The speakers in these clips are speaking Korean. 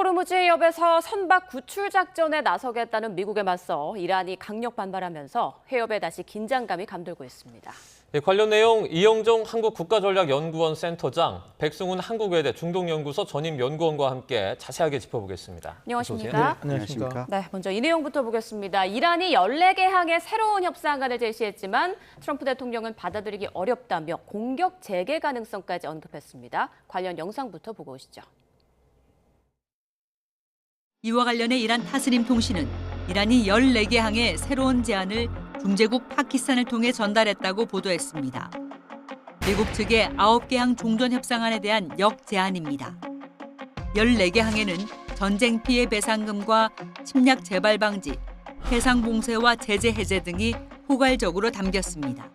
호르무즈 해협에서 선박 구출 작전에 나서겠다는 미국에 맞서 이란이 강력 반발하면서 해협에 다시 긴장감이 감돌고 있습니다. 관련 내용 이영종 한국국가전략연구원 센터장, 백승훈 한국외대 중동연구소 전임연구원과 함께 자세하게 짚어보겠습니다. 안녕하십니까? 네, 안녕하십니까? 네, 먼저 이 내용부터 보겠습니다. 이란이 14개 항의 새로운 협상안을 제시했지만 트럼프 대통령은 받아들이기 어렵다며 공격 재개 가능성까지 언급했습니다. 관련 영상부터 보고 오시죠. 이와 관련해 이란 타스림 통신은 이란이 14개 항의 새로운 제안을 중재국 파키스탄을 통해 전달했다고 보도했습니다. 미국 측의 9개 항 종전 협상안에 대한 역제안입니다. 14개 항에는 전쟁 피해 배상금과 침략 재발 방지, 해상 봉쇄와 제재 해제 등이 포괄적으로 담겼습니다.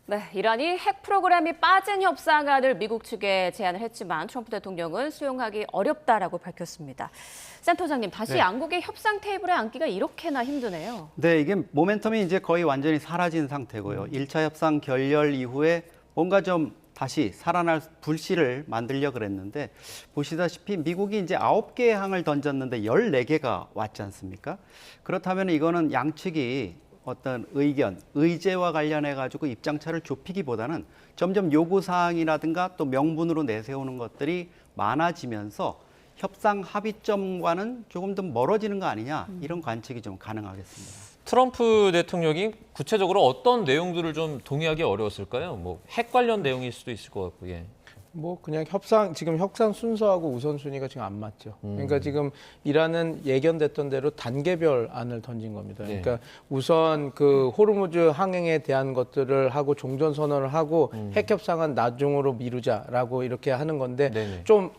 네, 이란이 핵 프로그램이 빠진 협상안을 미국 측에 제안을 했지만 트럼프 대통령은 수용하기 어렵다라고 밝혔습니다. 센터장님, 다시 양국의 협상 테이블에 앉기가 이렇게나 힘드네요. 네, 이게 모멘텀이 이제 거의 완전히 사라진 상태고요. 1차 협상 결렬 이후에 뭔가 좀 다시 살아날 불씨를 만들려 그랬는데 보시다시피 미국이 이제 9개의 항을 던졌는데 14개가 왔지 않습니까? 그렇다면 이거는 양측이 어떤 의견, 의제와 관련해 가지고 입장차를 좁히기보다는 점점 요구사항이라든가 또 명분으로 내세우는 것들이 많아지면서 협상 합의점과는 조금 더 멀어지는 거 아니냐, 이런 관측이 좀 가능하겠습니다. 트럼프 대통령이 구체적으로 어떤 내용들을 좀 동의하기 어려웠을까요? 뭐 핵 관련 내용일 수도 있을 것 같고, 예. 뭐 그냥 지금 협상 순서하고 우선순위가 지금 안 맞죠. 그러니까 지금 이란은 예견됐던 대로 단계별 안을 던진 겁니다. 그러니까 우선 그 호르무즈 항행에 대한 것들을 하고 종전 선언을 하고 핵 협상은 나중으로 미루자라고 이렇게 하는 건데 좀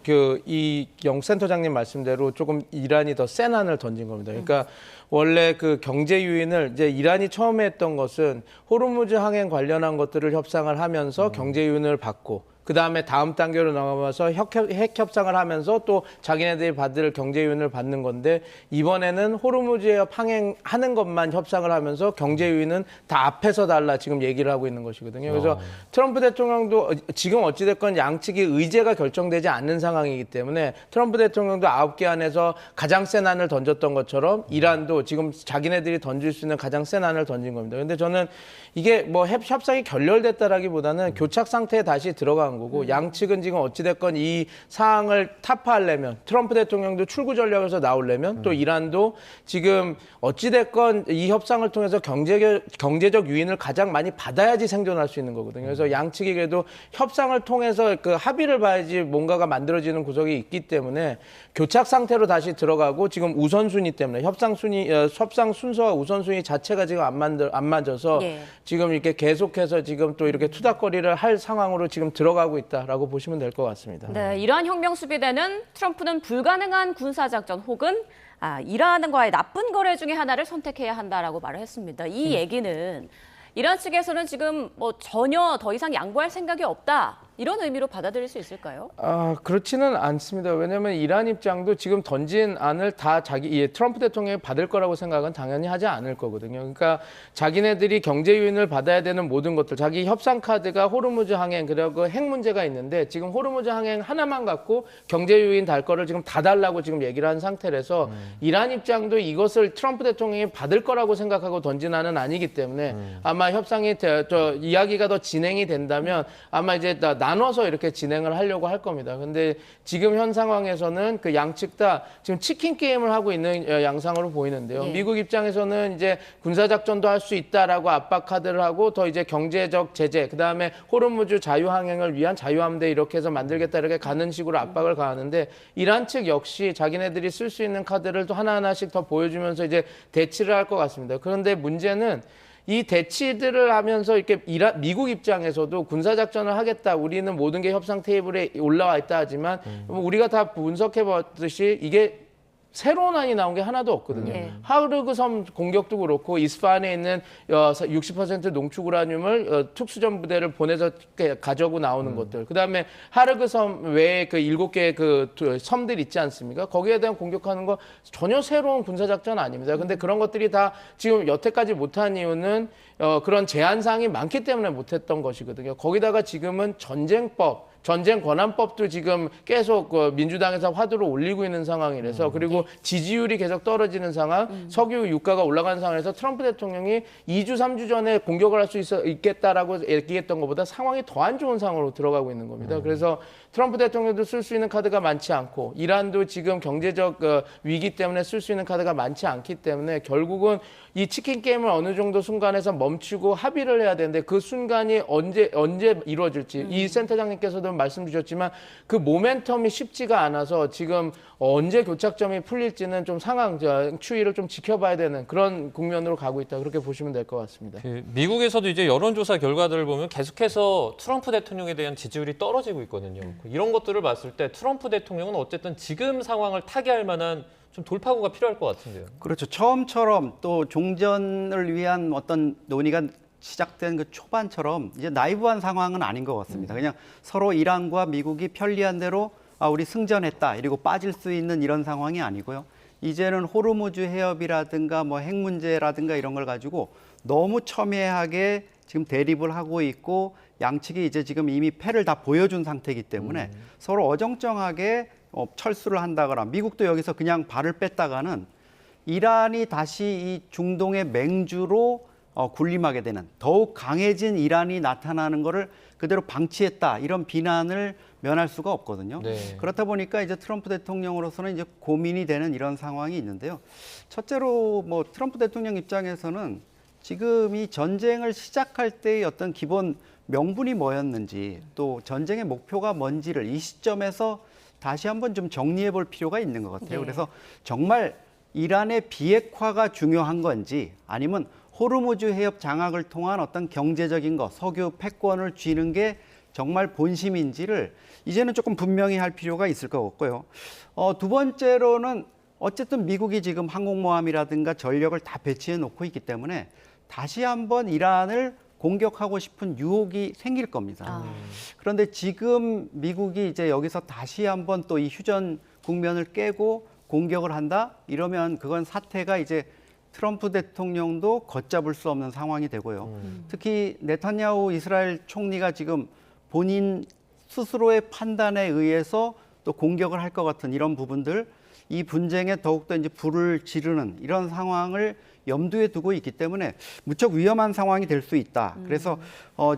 이 영 센터장님 말씀대로 조금 이란이 더 센 안을 던진 겁니다. 그러니까 원래 그 경제 유인을 이제 이란이 처음에 했던 것은 호르무즈 항행 관련한 것들을 협상을 하면서 경제 유인을 받고 그다음에 다음 단계로 나가면서 핵 협상을 하면서 또 자기네들이 받을 경제 유인을 받는 건데 이번에는 호르무즈 해협 항행하는 것만 협상을 하면서 경제 유인은 다 앞에서 달라 지금 얘기를 하고 있는 것이거든요. 그래서 트럼프 대통령도 지금 어찌됐건 양측이 의제가 결정되지 않는 상황이기 때문에 트럼프 대통령도 9개 안에서 가장 센 안을 던졌던 것처럼 이란도 지금 자기네들이 던질 수 있는 가장 센 안을 던진 겁니다. 근데 저는 이게 뭐 협상이 결렬됐다라기보다는 교착 상태에 다시 들어간 거고 양측은 지금 어찌됐건 이 사항을 타파하려면 트럼프 대통령도 출구 전략에서 나오려면 또 이란도 지금 어찌됐건 이 협상을 통해서 경제적 유인을 가장 많이 받아야지 생존할 수 있는 거거든요. 그래서 양측이 그래도 협상을 통해서 그 합의를 봐야지 뭔가가 만들어지는 구석이 있기 때문에 교착 상태로 다시 들어가고 지금 우선순위 때문에 협상 순서와 우선순위 자체가 지금 안 맞아서 지금 이렇게 계속해서 지금 또 이렇게 투닥거리를 할 상황으로 지금 들어가고 있다라고 보시면 될 것 같습니다. 네, 이란 혁명 수비대는 트럼프는 불가능한 군사작전 혹은 이란과의 나쁜 거래 중에 하나를 선택해야 한다라고 말을 했습니다. 이 얘기는 이란 측에서는 지금 뭐 전혀 더 이상 양보할 생각이 없다, 이런 의미로 받아들일 수 있을까요? 그렇지는 않습니다. 왜냐하면 이란 입장도 지금 던진 안을 다 트럼프 대통령이 받을 거라고 생각은 당연히 하지 않을 거거든요. 그러니까 자기네들이 경제 유인을 받아야 되는 모든 것들, 자기 협상 카드가 호르무즈 항행 그리고 핵 문제가 있는데 지금 호르무즈 항행 하나만 갖고 경제 유인 달 거를 지금 다 달라고 지금 얘기를 한 상태라서 이란 입장도 이것을 트럼프 대통령이 받을 거라고 생각하고 던진 안은 아니기 때문에 아마 협상이 이야기가 더 진행이 된다면 아마 이제 나눠서 이렇게 진행을 하려고 할 겁니다. 근데 지금 현 상황에서는 그 양측 다 지금 치킨 게임을 하고 있는 양상으로 보이는데요. 미국 입장에서는 이제 군사작전도 할 수 있다라고 압박 카드를 하고 더 이제 경제적 제재, 그다음에 호르무즈 자유항행을 위한 자유함대 이렇게 해서 만들겠다 이렇게 가는 식으로 압박을 가하는데 이란 측 역시 자기네들이 쓸 수 있는 카드를 또 하나하나씩 더 보여주면서 이제 대치를 할 것 같습니다. 그런데 문제는 이 대치들을 하면서 이렇게 미국 입장에서도 군사작전을 하겠다, 우리는 모든 게 협상 테이블에 올라와 있다 하지만 우리가 다 분석해 봤듯이 이게 새로운 안이 나온 게 하나도 없거든요. 예. 하르그 섬 공격도 그렇고 이스파한에 있는 60% 농축 우라늄을 특수전 부대를 보내서 가져오고 나오는 것들. 그다음에 하르그 섬 외에 그 7개 그 섬들 있지 않습니까? 거기에 대한 공격하는 거 전혀 새로운 군사 작전 아닙니다. 근데 그런 것들이 다 지금 여태까지 못한 이유는 그런 제한사항이 많기 때문에 못했던 것이거든요. 거기다가 지금은 전쟁 권한법도 지금 계속 민주당에서 화두를 올리고 있는 상황이라서 그리고 지지율이 계속 떨어지는 상황, 석유 유가가 올라가는 상황에서 트럼프 대통령이 2주, 3주 전에 공격을 할 수 있겠다라고 얘기했던 것보다 상황이 더 안 좋은 상황으로 들어가고 있는 겁니다. 그래서 트럼프 대통령도 쓸 수 있는 카드가 많지 않고 이란도 지금 경제적 위기 때문에 쓸 수 있는 카드가 많지 않기 때문에 결국은 이 치킨 게임을 어느 정도 순간에서 멈추고 합의를 해야 되는데 그 순간이 언제 이루어질지 이 센터장님께서도 말씀 주셨지만 그 모멘텀이 쉽지가 않아서 지금 언제 교착점이 풀릴지는 좀 상황 추이를 좀 지켜봐야 되는 그런 국면으로 가고 있다 그렇게 보시면 될 것 같습니다. 미국에서도 이제 여론조사 결과들을 보면 계속해서 트럼프 대통령에 대한 지지율이 떨어지고 있거든요. 이런 것들을 봤을 때 트럼프 대통령은 어쨌든 지금 상황을 타개할 만한 좀 돌파구가 필요할 것 같은데요. 그렇죠. 처음처럼 또 종전을 위한 어떤 논의가 시작된 그 초반처럼 이제 나이브한 상황은 아닌 것 같습니다. 그냥 서로 이란과 미국이 편리한 대로 우리 승전했다 이러고 빠질 수 있는 이런 상황이 아니고요. 이제는 호르무즈 해협이라든가 뭐 핵 문제라든가 이런 걸 가지고 너무 첨예하게 지금 대립을 하고 있고 양측이 이제 지금 이미 패를 다 보여준 상태이기 때문에 서로 어정쩡하게 철수를 한다거나 미국도 여기서 그냥 발을 뺐다가는 이란이 다시 이 중동의 맹주로 군림하게 되는 더욱 강해진 이란이 나타나는 것을 그대로 방치했다 이런 비난을 면할 수가 없거든요. 네. 그렇다 보니까 이제 트럼프 대통령으로서는 이제 고민이 되는 이런 상황이 있는데요. 첫째로 뭐 트럼프 대통령 입장에서는 지금 이 전쟁을 시작할 때의 어떤 기본 명분이 뭐였는지 또 전쟁의 목표가 뭔지를 이 시점에서 다시 한번 좀 정리해 볼 필요가 있는 것 같아요. 네. 그래서 정말 이란의 비핵화가 중요한 건지 아니면 호르무즈 해협 장악을 통한 어떤 경제적인 것, 석유 패권을 쥐는 게 정말 본심인지를 이제는 조금 분명히 할 필요가 있을 것 같고요. 두 번째로는 어쨌든 미국이 지금 항공모함이라든가 전력을 다 배치해 놓고 있기 때문에 다시 한번 이란을 공격하고 싶은 유혹이 생길 겁니다. 그런데 지금 미국이 이제 여기서 다시 한번 또 이 휴전 국면을 깨고 공격을 한다? 이러면 그건 사태가 이제 트럼프 대통령도 걷잡을 수 없는 상황이 되고요. 특히 네타냐후 이스라엘 총리가 지금 본인 스스로의 판단에 의해서 또 공격을 할 것 같은 이런 부분들, 이 분쟁에 더욱더 이제 불을 지르는 이런 상황을 염두에 두고 있기 때문에 무척 위험한 상황이 될 수 있다. 그래서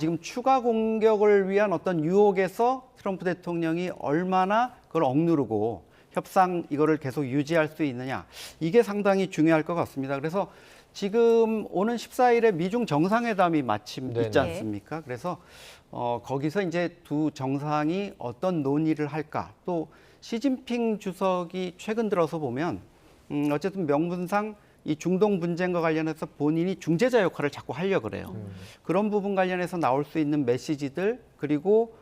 지금 추가 공격을 위한 어떤 유혹에서 트럼프 대통령이 얼마나 그걸 억누르고 협상 이거를 계속 유지할 수 있느냐. 이게 상당히 중요할 것 같습니다. 그래서 지금 오는 14일에 미중 정상회담이 마침 네네. 있지 않습니까? 그래서 거기서 이제 두 정상이 어떤 논의를 할까. 또 시진핑 주석이 최근 들어서 보면 어쨌든 명분상 이 중동 분쟁과 관련해서 본인이 중재자 역할을 자꾸 하려고 그래요. 그런 부분 관련해서 나올 수 있는 메시지들 그리고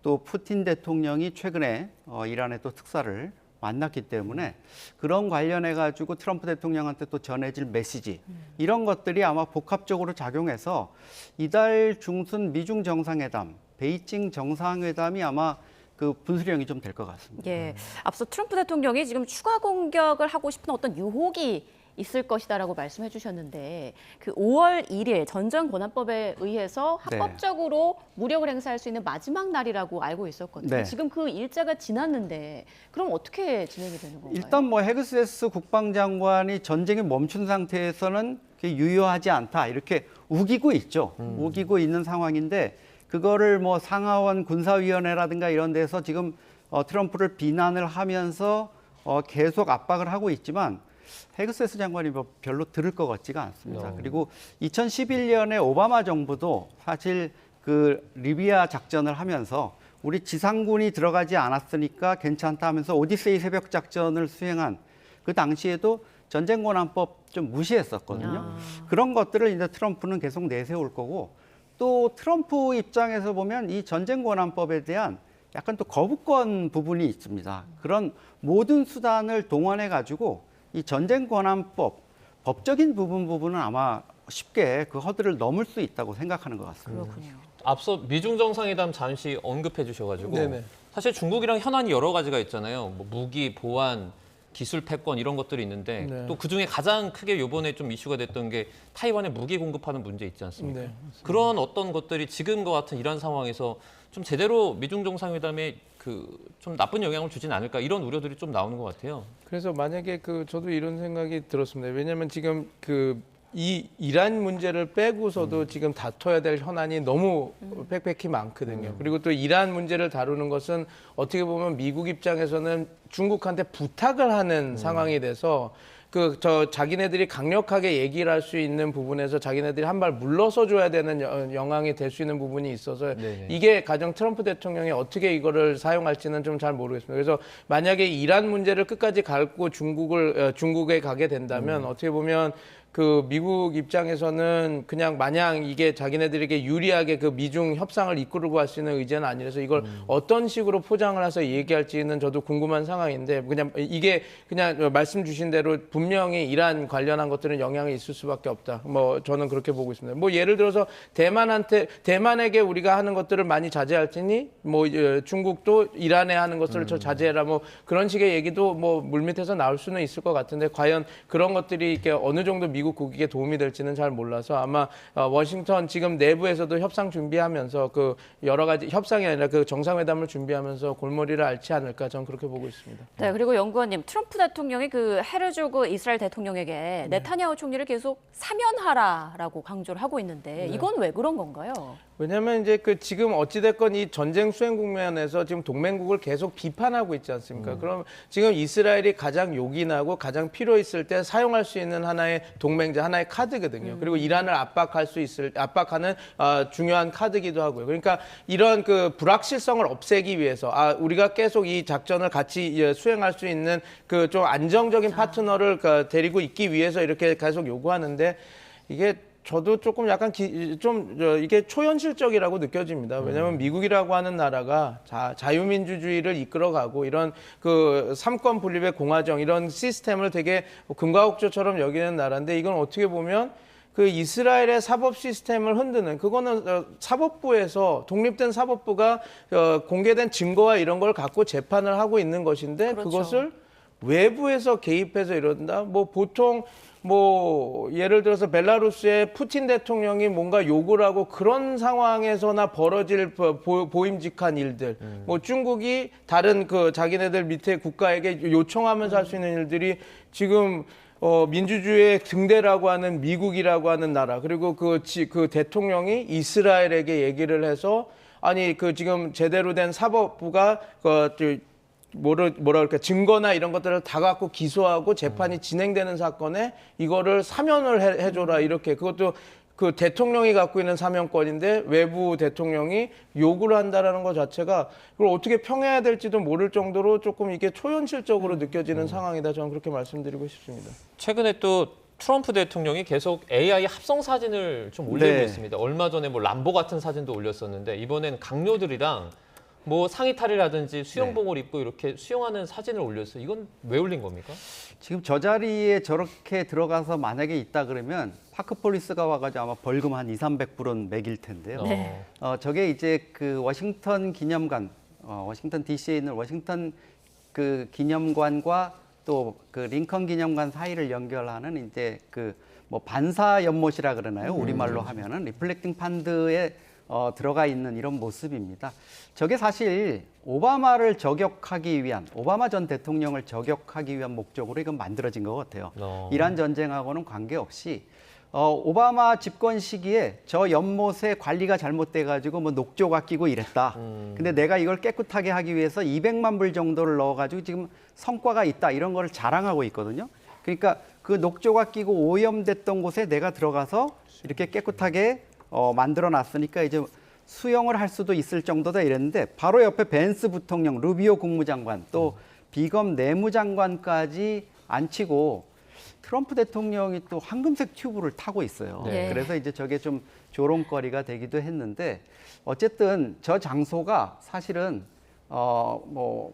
또 푸틴 대통령이 최근에 이란의 또 특사를 만났기 때문에 그런 관련해 가지고 트럼프 대통령한테 또 전해질 메시지 이런 것들이 아마 복합적으로 작용해서 이달 중순 미중 정상회담, 베이징 정상회담이 아마 그 분수령이 좀 될 것 같습니다. 예, 앞서 트럼프 대통령이 지금 추가 공격을 하고 싶은 어떤 유혹이 있을 것이다라고 말씀해 주셨는데 그 5월 1일 전쟁권한법에 의해서 합법적으로 무력을 행사할 수 있는 마지막 날이라고 알고 있었거든요. 네. 지금 그 일자가 지났는데 그럼 어떻게 진행이 되는 건가요? 일단 뭐 헤그세스 국방장관이 전쟁이 멈춘 상태에서는 그게 유효하지 않다 이렇게 우기고 있죠. 우기고 있는 상황인데 그거를 뭐 상하원 군사위원회라든가 이런 데서 지금 트럼프를 비난을 하면서 계속 압박을 하고 있지만 헤그세스 장관이 뭐 별로 들을 것 같지가 않습니다. 그리고 2011년에 오바마 정부도 사실 그 리비아 작전을 하면서 우리 지상군이 들어가지 않았으니까 괜찮다 하면서 오디세이 새벽 작전을 수행한 그 당시에도 전쟁권한법 좀 무시했었거든요. 그런 것들을 이제 트럼프는 계속 내세울 거고 또 트럼프 입장에서 보면 이 전쟁권한법에 대한 약간 또 거부권 부분이 있습니다. 그런 모든 수단을 동원해 가지고 이 전쟁 권한법 법적인 부분은 아마 쉽게 그 허들을 넘을 수 있다고 생각하는 것 같습니다. 그렇군요. 앞서 미중 정상회담 잠시 언급해 주셔가지고 네네. 사실 중국이랑 현안이 여러 가지가 있잖아요. 뭐 무기, 보안, 기술 패권 이런 것들이 있는데 네. 또 그중에 가장 크게 이번에 좀 이슈가 됐던 게 타이완에 무기 공급하는 문제 있지 않습니까? 네, 그런 어떤 것들이 지금과 같은 이런 상황에서 좀 제대로 미중 정상회담에 그 좀 나쁜 영향을 주진 않을까 이런 우려들이 좀 나오는 것 같아요. 그래서 만약에 저도 이런 생각이 들었습니다. 왜냐하면 지금 이 이란 문제를 빼고서도 지금 다퉈야 될 현안이 너무 빽빽히 많거든요. 그리고 또 이란 문제를 다루는 것은 어떻게 보면 미국 입장에서는 중국한테 부탁을 하는 상황이 돼서 자기네들이 강력하게 얘기를 할 수 있는 부분에서 자기네들이 한 발 물러서 줘야 되는 영향이 될 수 있는 부분이 있어서 네네. 이게 가령 트럼프 대통령이 어떻게 이거를 사용할지는 좀 잘 모르겠습니다. 그래서 만약에 이란 문제를 끝까지 밟고 중국에 가게 된다면 어떻게 보면 미국 입장에서는 그냥 마냥 이게 자기네들에게 유리하게 미중 협상을 이끌고 갈 수 있는 의제는 아니라서 이걸 어떤 식으로 포장을 해서 얘기할지는 저도 궁금한 상황인데 그냥 이게 그냥 말씀 주신 대로 분명히 이란 관련한 것들은 영향이 있을 수밖에 없다. 뭐 저는 그렇게 보고 있습니다. 뭐 예를 들어서 대만에게 우리가 하는 것들을 많이 자제할 테니 뭐 중국도 이란에 하는 것을 자제해라 뭐 그런 식의 얘기도 뭐 물밑에서 나올 수는 있을 것 같은데 과연 그런 것들이 이렇게 어느 정도 미국 국익에 도움이 될지는 잘 몰라서 아마 워싱턴 지금 내부에서도 협상 준비하면서 여러 가지 협상이 아니라 정상회담을 준비하면서 골머리를 앓지 않을까 저는 그렇게 보고 있습니다. 네, 그리고 연구원님, 트럼프 대통령이 헤르조그 이스라엘 대통령에게 네타냐후 총리를 계속 사면하라라고 강조를 하고 있는데 이건 왜 그런 건가요? 왜냐하면 이제 지금 어찌됐건 이 전쟁 수행 국면에서 지금 동맹국을 계속 비판하고 있지 않습니까? 그럼 지금 이스라엘이 가장 요긴하고 가장 필요 있을 때 사용할 수 있는 하나의 동맹자, 하나의 카드거든요. 그리고 이란을 압박하는 중요한 카드기도 하고요. 그러니까 이런 불확실성을 없애기 위해서 우리가 계속 이 작전을 같이 수행할 수 있는 좀 안정적인 파트너를 데리고 있기 위해서 이렇게 계속 요구하는데 이게 저도 조금 약간 이게 초현실적이라고 느껴집니다. 왜냐하면 미국이라고 하는 나라가 자유민주주의를 이끌어가고 이런 삼권 분립의 공화정 이런 시스템을 되게 금과옥조처럼 여기는 나라인데 이건 어떻게 보면 이스라엘의 사법 시스템을 흔드는 그거는 사법부에서 독립된 사법부가 공개된 증거와 이런 걸 갖고 재판을 하고 있는 것인데 그렇죠. 그것을 외부에서 개입해서 이런다. 뭐 보통 예를 들어서 벨라루스의 푸틴 대통령이 뭔가 욕을 하고 그런 상황에서나 벌어질 보임직한 일들. 뭐 중국이 다른 자기네들 밑에 국가에게 요청하면서 할 수 있는 일들이 지금 민주주의의 등대라고 하는 미국이라고 하는 나라 그리고 그 대통령이 이스라엘에게 얘기를 해서 아니 지금 제대로 된 사법부가 뭐라 그럴까 증거나 이런 것들을 다 갖고 기소하고 재판이 진행되는 사건에 이거를 사면을 해줘라 이렇게 그것도 대통령이 갖고 있는 사면권인데 외부 대통령이 요구를 한다라는 것 자체가 그걸 어떻게 평해야 될지도 모를 정도로 조금 이게 초현실적으로 느껴지는 상황이다 저는 그렇게 말씀드리고 싶습니다. 최근에 또 트럼프 대통령이 계속 AI 합성 사진을 좀 올리고 네. 있습니다. 얼마 전에 뭐 람보 같은 사진도 올렸었는데 이번엔 강요들이랑 뭐 상의 탈의라든지 수영복을 입고 이렇게 수영하는 사진을 올렸어요. 이건 왜 올린 겁니까? 지금 저 자리에 저렇게 들어가서 만약에 있다 그러면 파크폴리스가 와가지고 아마 벌금 한 200~300불은 매길 텐데요. 네. 저게 이제 워싱턴 기념관, 워싱턴 DC에 있는 워싱턴 기념관과 또 링컨 기념관 사이를 연결하는 이제 뭐 반사 연못이라 그러나요? 우리말로 하면은 리플렉팅 판드에 들어가 있는 이런 모습입니다. 저게 사실 오바마 전 대통령을 저격하기 위한 목적으로 이건 만들어진 것 같아요. 이란 전쟁하고는 관계없이 오바마 집권 시기에 저 연못에 관리가 잘못돼가지고 뭐 녹조가 끼고 이랬다. 근데 내가 이걸 깨끗하게 하기 위해서 200만 불 정도를 넣어가지고 지금 성과가 있다 이런 거를 자랑하고 있거든요. 그러니까 녹조가 끼고 오염됐던 곳에 내가 들어가서 이렇게 깨끗하게 만들어 놨으니까 이제 수용을 할 수도 있을 정도다 이랬는데 바로 옆에 벤스 부통령, 루비오 국무장관, 또 비검 내무장관까지 앉히고 트럼프 대통령이 또 황금색 튜브를 타고 있어요. 네. 그래서 이제 저게 좀 조롱거리가 되기도 했는데 어쨌든 저 장소가 사실은 뭐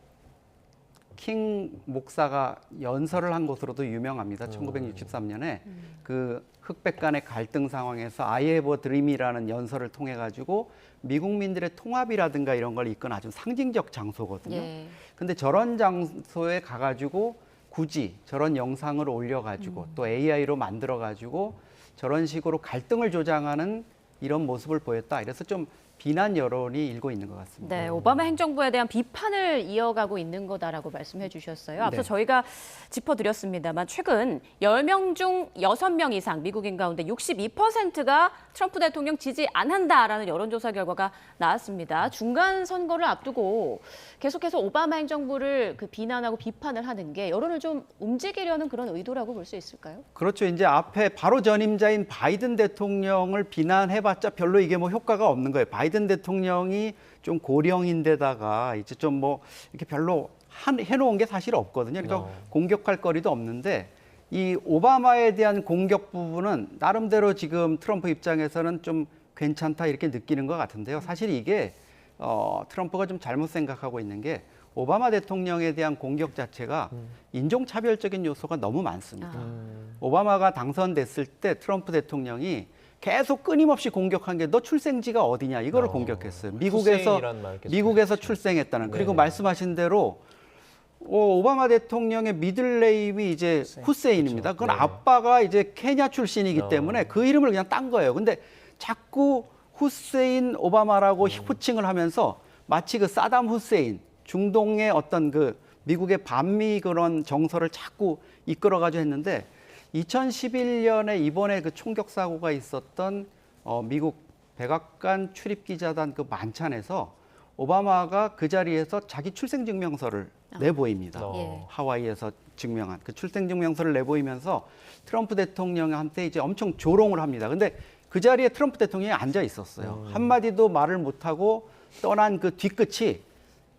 킹 목사가 연설을 한 것으로도 유명합니다. 1963년에 그 흑백 간의 갈등 상황에서 I have a dream이라는 연설을 통해 가지고 미국민들의 통합이라든가 이런 걸 이끈 아주 상징적 장소거든요. 예. 근데 저런 장소에 가가지고 굳이 저런 영상을 올려가지고 또 AI로 만들어가지고 저런 식으로 갈등을 조장하는 이런 모습을 보였다. 이래서 좀 비난 여론이 일고 있는 것 같습니다. 네, 오바마 행정부에 대한 비판을 이어가고 있는 거다라고 말씀해 주셨어요. 앞서 네. 저희가 짚어드렸습니다만 최근 10명 중 6명 이상 미국인 가운데 62%가 트럼프 대통령 지지 안 한다라는 여론조사 결과가 나왔습니다. 중간 선거를 앞두고 계속해서 오바마 행정부를 비난하고 비판을 하는 게 여론을 좀 움직이려는 그런 의도라고 볼 수 있을까요? 그렇죠. 이제 앞에 바로 전임자인 바이든 대통령을 비난해봤자 별로 이게 뭐 효과가 없는 거예요. 바이든 대통령이 좀 고령인데다가 이제 좀 뭐 이렇게 별로 해놓은 게 사실 없거든요. 그러니까 공격할 거리도 없는데 이 오바마에 대한 공격 부분은 나름대로 지금 트럼프 입장에서는 좀 괜찮다 이렇게 느끼는 것 같은데요. 사실 이게 트럼프가 좀 잘못 생각하고 있는 게 오바마 대통령에 대한 공격 자체가 인종차별적인 요소가 너무 많습니다. 오바마가 당선됐을 때 트럼프 대통령이 계속 끊임없이 공격한 게 너 출생지가 어디냐 이거를 공격했어요. 미국에서 출생했다는. 그리고 네네. 말씀하신 대로 오바마 대통령의 미들네임이 이제 후세인입니다. 그건 네네. 아빠가 이제 케냐 출신이기 때문에 그 이름을 그냥 딴 거예요. 근데 자꾸 후세인 오바마라고 호칭을 하면서 마치 그 사담 후세인 중동의 어떤 그 미국의 반미 그런 정서를 자꾸 이끌어가지고 했는데 2011년에 이번에 그 총격 사고가 있었던 미국 백악관 출입기자단 그 만찬에서 오바마가 그 자리에서 자기 출생증명서를 내보입니다. 예. 하와이에서 증명한 그 출생증명서를 내보이면서 트럼프 대통령한테 이제 엄청 조롱을 합니다. 근데 그 자리에 트럼프 대통령이 앉아 있었어요. 한마디도 말을 못하고 떠난 그 뒤끝이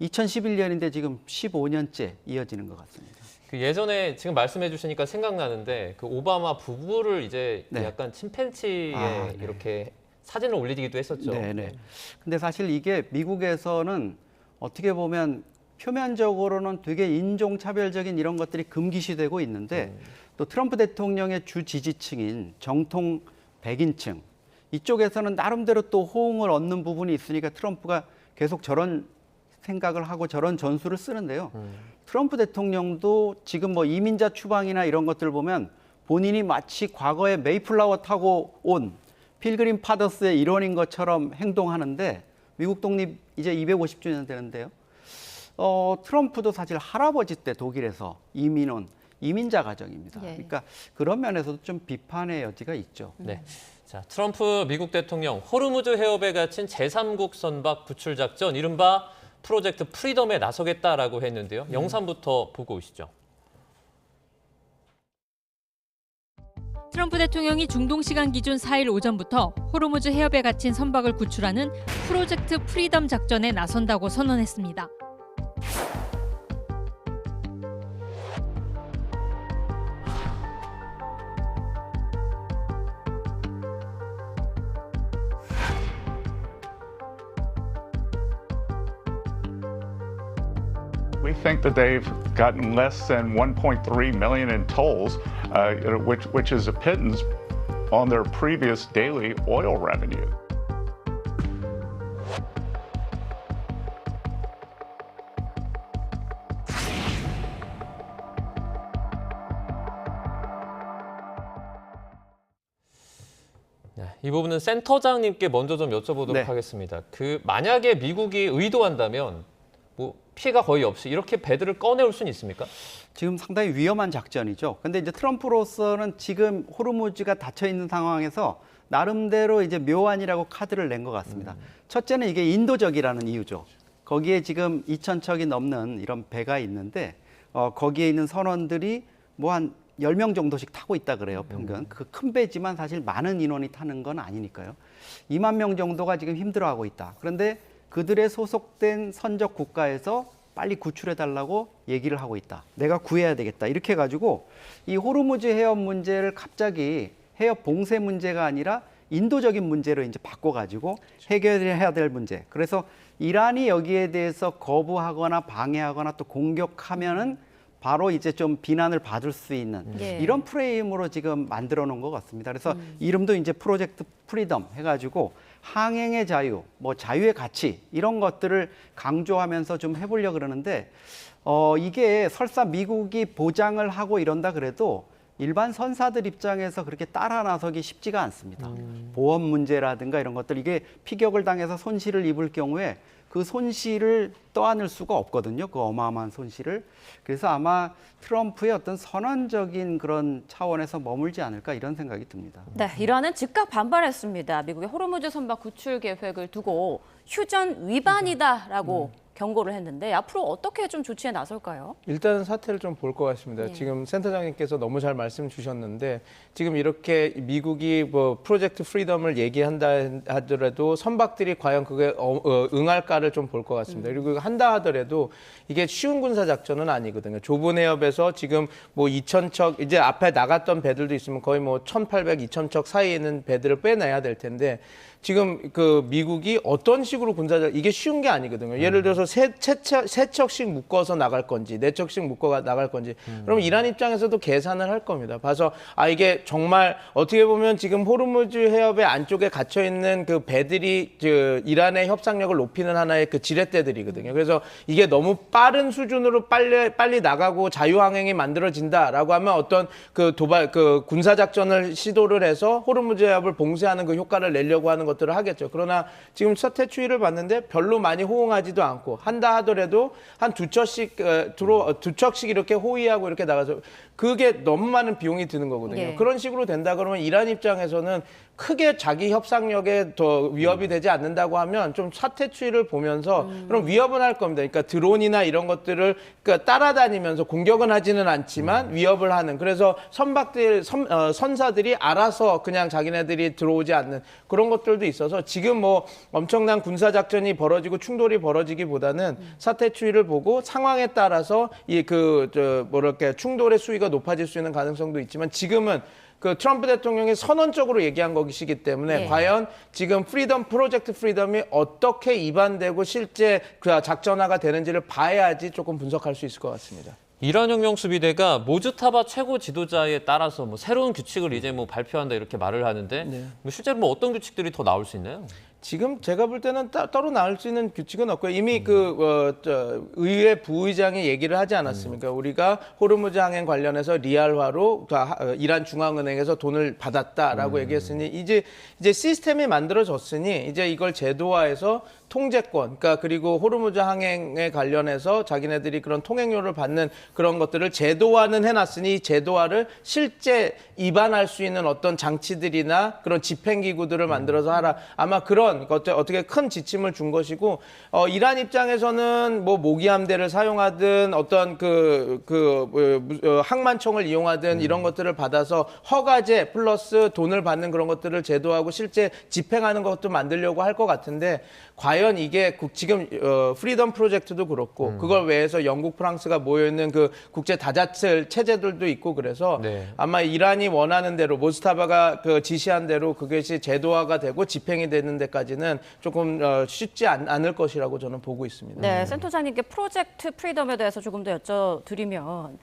2011년인데 지금 15년째 이어지는 것 같습니다. 그 예전에 지금 말씀해 주시니까 생각나는데 그 오바마 부부를 이제 네. 약간 침팬지에 네. 이렇게 사진을 올리기도 했었죠. 네네. 근데 사실 이게 미국에서는 어떻게 보면 표면적으로는 되게 인종차별적인 이런 것들이 금기시되고 있는데 또 트럼프 대통령의 주 지지층인 정통 백인층 이쪽에서는 나름대로 또 호응을 얻는 부분이 있으니까 트럼프가 계속 저런 생각을 하고 저런 전술을 쓰는데요. 트럼프 대통령도 지금 뭐 이민자 추방이나 이런 것들 보면 본인이 마치 과거에 메이플라워 타고 온 필그림 파더스의 일원인 것처럼 행동하는데 미국 독립 이제 250주년 되는데요. 트럼프도 사실 할아버지 때 독일에서 이민 온 이민자 가정입니다. 예. 그러니까 그런 면에서도 좀 비판의 여지가 있죠. 네. 자, 트럼프 미국 대통령 호르무즈 해협에 갇힌 제3국 선박 구출 작전 이른바 프로젝트 프리덤에 나서겠다라고 했는데요. 영상부터 보고 오시죠. 트럼프 대통령이 중동 시간 기준 4일 오전부터 호르무즈 해협에 갇힌 선박을 구출하는 프로젝트 프리덤 작전에 나선다고 선언했습니다. We think that they've gotten less than 1.3 million in tolls, which is a pittance on their previous daily oil revenue. 네, 이 부분은 센터장님께 먼저 좀 여쭤보도록 네. 하겠습니다. 그 만약에 미국이 의도한다면 뭐 피해가 거의 없이 이렇게 배들을 꺼내올 수는 있습니까? 지금 상당히 위험한 작전이죠. 근데 이제 트럼프로서는 지금 호르무즈가 닫혀 있는 상황에서 나름대로 이제 묘안이라고 카드를 낸 것 같습니다. 첫째는 이게 인도적이라는 이유죠. 거기에 지금 2,000척이 넘는 이런 배가 있는데 거기에 있는 선원들이 뭐 한 10명 정도씩 타고 있다 그래요, 평균. 그 큰 배지만 사실 많은 인원이 타는 건 아니니까요. 2만 명 정도가 지금 힘들어하고 있다. 그런데 그들의 소속된 선적 국가에서 빨리 구출해달라고 얘기를 하고 있다. 내가 구해야 되겠다. 이렇게 해가지고 이 호르무즈 해협 문제를 갑자기 해협 봉쇄 문제가 아니라 인도적인 문제로 이제 바꿔가지고 해결해야 될 문제. 그래서 이란이 여기에 대해서 거부하거나 방해하거나 또 공격하면은 바로 이제 좀 비난을 받을 수 있는 예. 이런 프레임으로 지금 만들어 놓은 것 같습니다. 그래서 이름도 이제 프로젝트 프리덤 해가지고 항행의 자유, 뭐 자유의 가치 이런 것들을 강조하면서 좀 해보려고 그러는데 이게 설사 미국이 보장을 하고 이런다 그래도 일반 선사들 입장에서 그렇게 따라 나서기 쉽지가 않습니다. 보험 문제라든가 이런 것들 이게 피격을 당해서 손실을 입을 경우에 그 손실을 떠안을 수가 없거든요. 그 어마어마한 손실을. 그래서 아마 트럼프의 어떤 선언적인 그런 차원에서 머물지 않을까 이런 생각이 듭니다. 네, 이란은 즉각 반발했습니다. 미국의 호르무즈 선박 구출 계획을 두고 휴전 위반이다라고 경고를 했는데 앞으로 어떻게 좀 조치에 나설까요? 일단은 사태를 좀 볼 것 같습니다. 예. 지금 센터장님께서 너무 잘 말씀 주셨는데 지금 이렇게 미국이 뭐 프로젝트 프리덤을 얘기한다 하더라도 선박들이 과연 그게 응할까를 좀 볼 것 같습니다. 그리고 한다 하더라도 이게 쉬운 군사 작전은 아니거든요. 좁은 해협에서 지금 뭐 2,000척 이제 앞에 나갔던 배들도 있으면 거의 뭐 1,800, 2,000척 사이에 있는 배들을 빼내야 될 텐데 지금 그 미국이 어떤 식으로 군사작 이게 쉬운 게 아니거든요. 예를 들어서 세 척씩 묶어서 나갈 건지 네 척씩 묶어 나갈 건지 그럼 이란 입장에서도 계산을 할 겁니다. 봐서 이게 정말 어떻게 보면 지금 호르무즈 해협의 안쪽에 갇혀 있는 그 배들이 그 이란의 협상력을 높이는 하나의 그 지렛대들이거든요. 그래서 이게 너무 빠른 수준으로 빨리 나가고 자유항행이 만들어진다라고 하면 어떤 그 군사 작전을 시도를 해서 호르무즈 해협을 봉쇄하는 그 효과를 내려고 하는 것들을 하겠죠. 그러나 지금 사태 추이를 봤는데 별로 많이 호응하지도 않고 한다 하더라도 한 두 척씩 이렇게 호위하고 이렇게 나가서 그게 너무 많은 비용이 드는 거거든요. 예. 그런 식으로 된다 그러면 이란 입장에서는 크게 자기 협상력에 더 위협이 되지 않는다고 하면 좀 사태 추이를 보면서 그럼 위협은 할 겁니다. 그러니까 드론이나 이런 것들을 그러니까 따라다니면서 공격은 하지는 않지만 위협을 하는. 그래서 선사들이 알아서 그냥 자기네들이 들어오지 않는 그런 것들도 있어서 지금 뭐 엄청난 군사 작전이 벌어지고 충돌이 벌어지기보다는 사태 추이를 보고 상황에 따라서 충돌의 수위가 높아질 수 있는 가능성도 있지만 지금은 그 트럼프 대통령이 선언적으로 얘기한 것이기 때문에 예. 과연 지금 프로젝트 프리덤이 어떻게 입안되고 실제 그 작전화가 되는지를 봐야지 조금 분석할 수 있을 것 같습니다. 이란 혁명 수비대가 모즈타바 최고 지도자에 따라서 뭐 새로운 규칙을 이제 뭐 발표한다 이렇게 말을 하는데 뭐 실제로 뭐 어떤 규칙들이 더 나올 수 있나요? 지금 제가 볼 때는 따로 나올 수 있는 규칙은 없고요. 이미 의회 부의장이 얘기를 하지 않았습니까? 우리가 호르무즈 항행 관련해서 리알화로 이란 중앙은행에서 돈을 받았다라고 얘기했으니 이제 시스템이 만들어졌으니 이제 이걸 제도화해서 통제권, 그러니까 그리고 호르무즈 항행에 관련해서 자기네들이 그런 통행료를 받는 그런 것들을 제도화는 해놨으니 제도화를 실제 입안할 수 있는 어떤 장치들이나 그런 집행기구들을 만들어서 하라. 아마 그런 어떻게 큰 지침을 준 것이고 이란 입장에서는 뭐 모기함대를 사용하든 어떤 항만청을 이용하든 이런 것들을 받아서 허가제 플러스 돈을 받는 그런 것들을 제도하고 실제 집행하는 것도 만들려고 할 것 같은데 과연 이게 지금 프리덤 프로젝트도 그렇고 그걸 외에서 영국, 프랑스가 모여있는 그 국제 다자체 체제들도 있고 그래서 네. 아마 이란이 원하는 대로 모스타바가 지시한 대로 그것이 제도화가 되고 집행이 되는 데까지는 조금 쉽지 않을 것이라고 저는 보고 있습니다. 네, 센터장님께 프로젝트 프리덤에 대해서 조금 더 여쭤드리면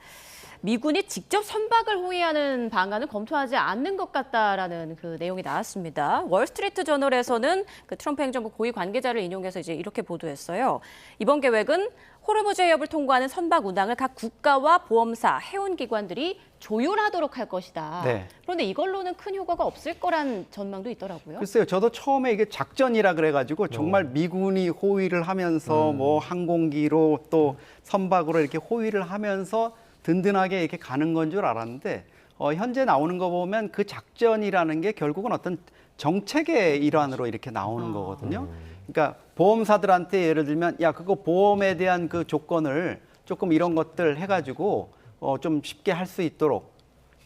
미군이 직접 선박을 호위하는 방안은 검토하지 않는 것 같다라는 그 내용이 나왔습니다. 월스트리트 저널에서는 그 트럼프 행정부 고위 관계자를 인용해서 이제 이렇게 보도했어요. 이번 계획은 호르무즈 해협을 통과하는 선박 운항을 각 국가와 보험사, 해운기관들이 조율하도록 할 것이다. 네. 그런데 이걸로는 큰 효과가 없을 거란 전망도 있더라고요. 글쎄요, 저도 처음에 이게 작전이라 그래가지고 정말 미군이 호위를 하면서 뭐 항공기로 또 선박으로 이렇게 호위를 하면서 든든하게 이렇게 가는 건 줄 알았는데 현재 나오는 거 보면 그 작전이라는 게 결국은 어떤 정책의 일환으로 이렇게 나오는 거거든요. 그러니까 보험사들한테 예를 들면 야 그거 보험에 대한 그 조건을 조금 이런 것들 해가지고 좀 쉽게 할 수 있도록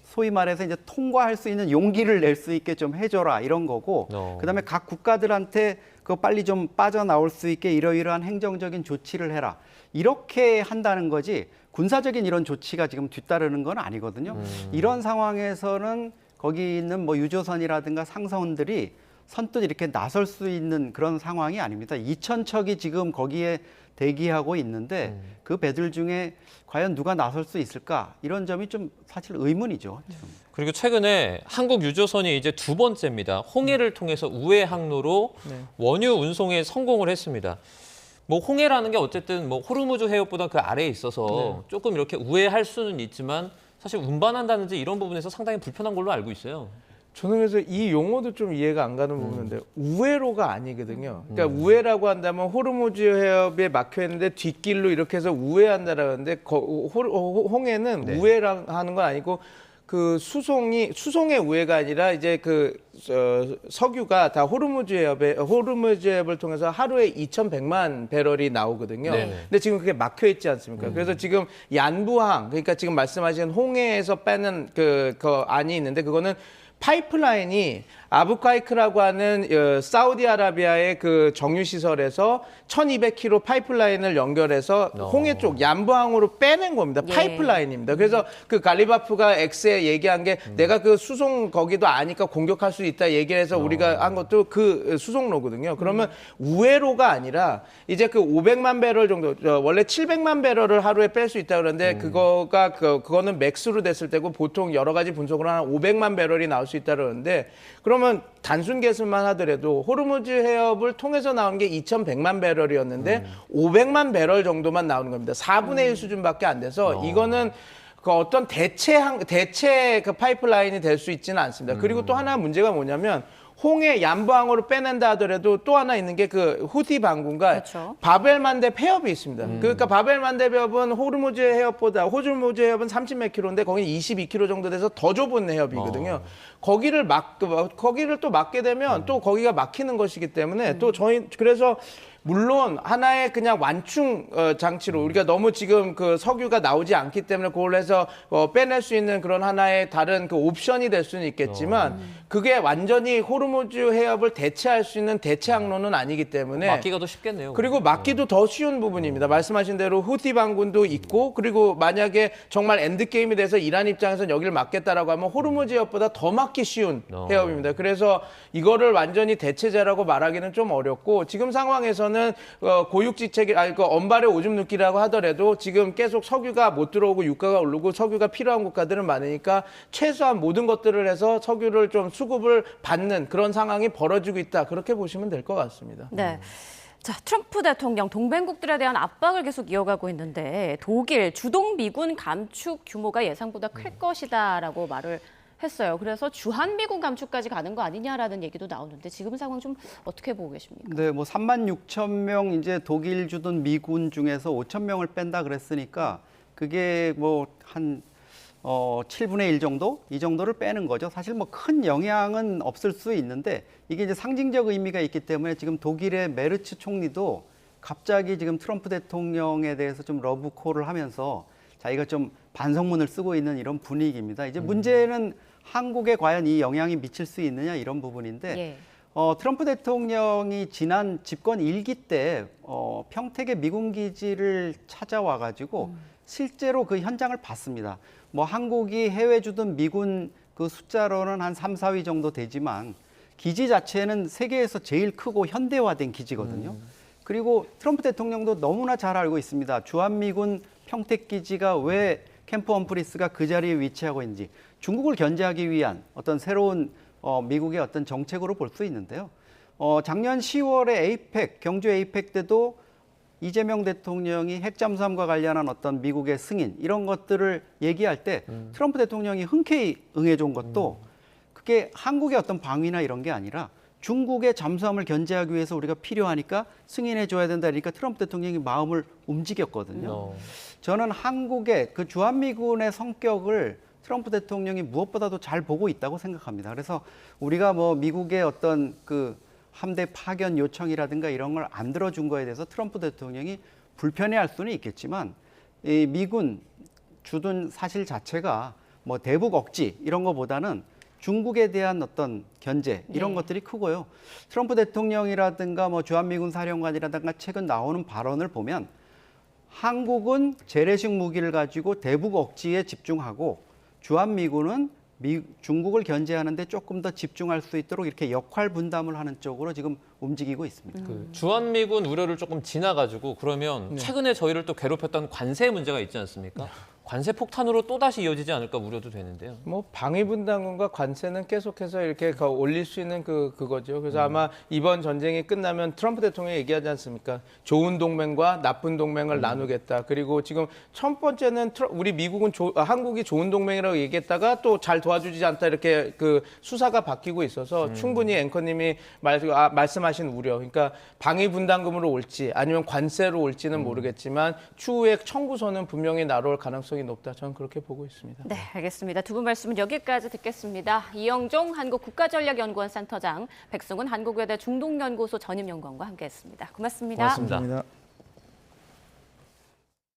소위 말해서 이제 통과할 수 있는 용기를 낼 수 있게 좀 해줘라 이런 거고 그다음에 각 국가들한테 그거 빨리 좀 빠져나올 수 있게 이러이러한 행정적인 조치를 해라 이렇게 한다는 거지 군사적인 이런 조치가 지금 뒤따르는 건 아니거든요. 이런 상황에서는 거기 있는 뭐 유조선이라든가 상선들이 선뜻 이렇게 나설 수 있는 그런 상황이 아닙니다. 2,000척이 지금 거기에 대기하고 있는데 그 배들 중에 과연 누가 나설 수 있을까? 이런 점이 좀 사실 의문이죠. 지금. 그리고 최근에 한국 유조선이 이제 두 번째입니다. 홍해를 통해서 우회 항로로 원유 운송에 성공을 했습니다. 뭐 홍해라는 게 어쨌든 뭐 호르무즈 해협보다 그 아래에 있어서 조금 이렇게 우회할 수는 있지만 사실 운반한다든지 이런 부분에서 상당히 불편한 걸로 알고 있어요. 저는 그래서 이 용어도 좀 이해가 안 가는 부분인데 우회로가 아니거든요. 그러니까 우회라고 한다면 호르무즈 해협에 막혀 있는데 뒷길로 이렇게 해서 우회한다라는데 홍해는 우회랑 하는 건 아니고 그 수송의 우회가 아니라 이제 석유가 다 호르무즈 해협을 통해서 하루에 2,100만 배럴이 나오거든요. 네네. 근데 지금 그게 막혀 있지 않습니까? 그래서 지금 얀부항, 그러니까 지금 말씀하신 홍해에서 빼는 그 안이 있는데 그거는 파이프라인이 아부카이크라고 하는 사우디아라비아의 그 정유 시설에서 1,200km 파이프라인을 연결해서 홍해 쪽 얀부항으로 빼낸 겁니다. 예. 파이프라인입니다. 그래서 그 갈리바프가 X에 얘기한 게 내가 그 수송 거기도 아니까 공격할 수 있다 얘기해서 우리가 한 것도 그 수송로거든요. 그러면 우회로가 아니라 이제 그 500만 배럴 정도 원래 700만 배럴을 하루에 뺄 수 있다 그러는데 그거는 맥스로 됐을 때고 보통 여러 가지 분석으로 한 500만 배럴이 나올 수 있다 그러는데 그러면 단순 계산만 하더라도 호르무즈 해협을 통해서 나온 게 2,100만 배럴이었는데 500만 배럴 정도만 나오는 겁니다. 4분의 1 수준밖에 안 돼서 이거는 그 어떤 대체 그 파이프라인이 될 수 있지는 않습니다. 그리고 또 하나 문제가 뭐냐면 홍해 얀부항으로 빼낸다 하더라도 또 하나 있는 게 그 후티 반군과 그렇죠. 바벨만뎃 해협이 있습니다. 그러니까 바벨만뎃 해협은 호르무즈 해협보다 30몇 킬로인데 거기는 22킬로 정도 돼서 더 좁은 해협이거든요. 거기를 또 막게 되면 또 거기가 막히는 것이기 때문에 또 그래서 물론 하나의 그냥 완충 장치로 우리가 너무 지금 그 석유가 나오지 않기 때문에 그걸 해서 빼낼 수 있는 그런 하나의 다른 그 옵션이 될 수는 있겠지만 그게 완전히 호르무즈 해협을 대체할 수 있는 대체 항로는 아니기 때문에 막기가 더 쉽겠네요. 그리고 막기도 더 쉬운 부분입니다. 말씀하신 대로 후티 반군도 있고 그리고 만약에 정말 엔드게임이 돼서 이란 입장에서는 여기를 막겠다라고 하면 호르무즈 해협보다 더 막기 쉬운 해협입니다. 그래서 이거를 완전히 대체제라고 말하기는 좀 어렵고 지금 상황에서는 고육지책이 언발의 오줌 눕기라고 하더라도 지금 계속 석유가 못 들어오고 유가가 오르고 석유가 필요한 국가들은 많으니까 최소한 모든 것들을 해서 석유를 좀 수급을 받는 그런 상황이 벌어지고 있다. 그렇게 보시면 될 것 같습니다. 네. 자, 트럼프 대통령 동맹국들에 대한 압박을 계속 이어가고 있는데 독일 주동 미군 감축 규모가 예상보다 클 것이다라고 말을 했어요. 그래서 주한미군 감축까지 가는 거 아니냐라는 얘기도 나오는데 지금 상황 좀 어떻게 보고 계십니까? 네, 뭐 36,000명 이제 독일 주둔 미군 중에서 5,000명을 뺀다 그랬으니까 그게 뭐 한 7분의 1 정도? 이 정도를 빼는 거죠. 사실 뭐 큰 영향은 없을 수 있는데 이게 이제 상징적 의미가 있기 때문에 지금 독일의 메르츠 총리도 갑자기 지금 트럼프 대통령에 대해서 좀 러브콜을 하면서 자기가 좀 반성문을 쓰고 있는 이런 분위기입니다. 이제 문제는 한국에 과연 이 영향이 미칠 수 있느냐 이런 부분인데 예. 트럼프 대통령이 지난 집권 1기 때 평택의 미군 기지를 찾아와 가지고 실제로 그 현장을 봤습니다. 뭐 한국이 해외 주둔 미군 그 숫자로는 한 3, 4위 정도 되지만 기지 자체는 세계에서 제일 크고 현대화된 기지거든요. 그리고 트럼프 대통령도 너무나 잘 알고 있습니다. 주한미군 평택 기지가 왜 캠프 험프리스가 그 자리에 위치하고 있는지 중국을 견제하기 위한 어떤 새로운 미국의 어떤 정책으로 볼 수 있는데요. 작년 10월에 경주 에이펙 때도 이재명 대통령이 핵잠수함과 관련한 어떤 미국의 승인 이런 것들을 얘기할 때 트럼프 대통령이 흔쾌히 응해준 것도 그게 한국의 어떤 방위나 이런 게 아니라 중국의 잠수함을 견제하기 위해서 우리가 필요하니까 승인해 줘야 된다 그러니까 트럼프 대통령이 마음을 움직였거든요. 저는 한국의 그 주한미군의 성격을 트럼프 대통령이 무엇보다도 잘 보고 있다고 생각합니다. 그래서 우리가 뭐 미국의 어떤 그 함대 파견 요청이라든가 이런 걸 안 들어준 거에 대해서 트럼프 대통령이 불편해할 수는 있겠지만 이 미군 주둔 사실 자체가 뭐 대북 억지 이런 거보다는 중국에 대한 어떤 견제 이런 것들이 크고요. 트럼프 대통령이라든가 뭐 주한미군 사령관이라든가 최근 나오는 발언을 보면 한국은 재래식 무기를 가지고 대북 억지에 집중하고 주한미군은 중국을 견제하는데 조금 더 집중할 수 있도록 이렇게 역할 분담을 하는 쪽으로 지금 움직이고 있습니다. 그 주한미군 우려를 조금 지나가지고 그러면 최근에 저희를 또 괴롭혔던 관세 문제가 있지 않습니까? 관세 폭탄으로 또다시 이어지지 않을까 우려도 되는데요. 뭐 방위분담금과 관세는 계속해서 이렇게 올릴 수 있는 그거죠. 그래서 아마 이번 전쟁이 끝나면 트럼프 대통령이 얘기하지 않습니까? 좋은 동맹과 나쁜 동맹을 나누겠다. 그리고 지금 첫 번째는 우리 미국은 한국이 좋은 동맹이라고 얘기했다가 또 잘 도와주지 않다 이렇게 그 수사가 바뀌고 있어서 충분히 앵커님이 말씀하신 우려. 그러니까 방위분담금으로 올지 아니면 관세로 올지는 모르겠지만 추후에 청구서는 분명히 날아올 가능성이 높다. 저는 그렇게 보고 있습니다. 네, 알겠습니다. 두 분 말씀은 여기까지 듣겠습니다. 이영종 한국국가전략연구원 센터장, 백승훈 한국외대 중동연구소 전임연구원과 함께했습니다. 고맙습니다. 고맙습니다. 감사합니다.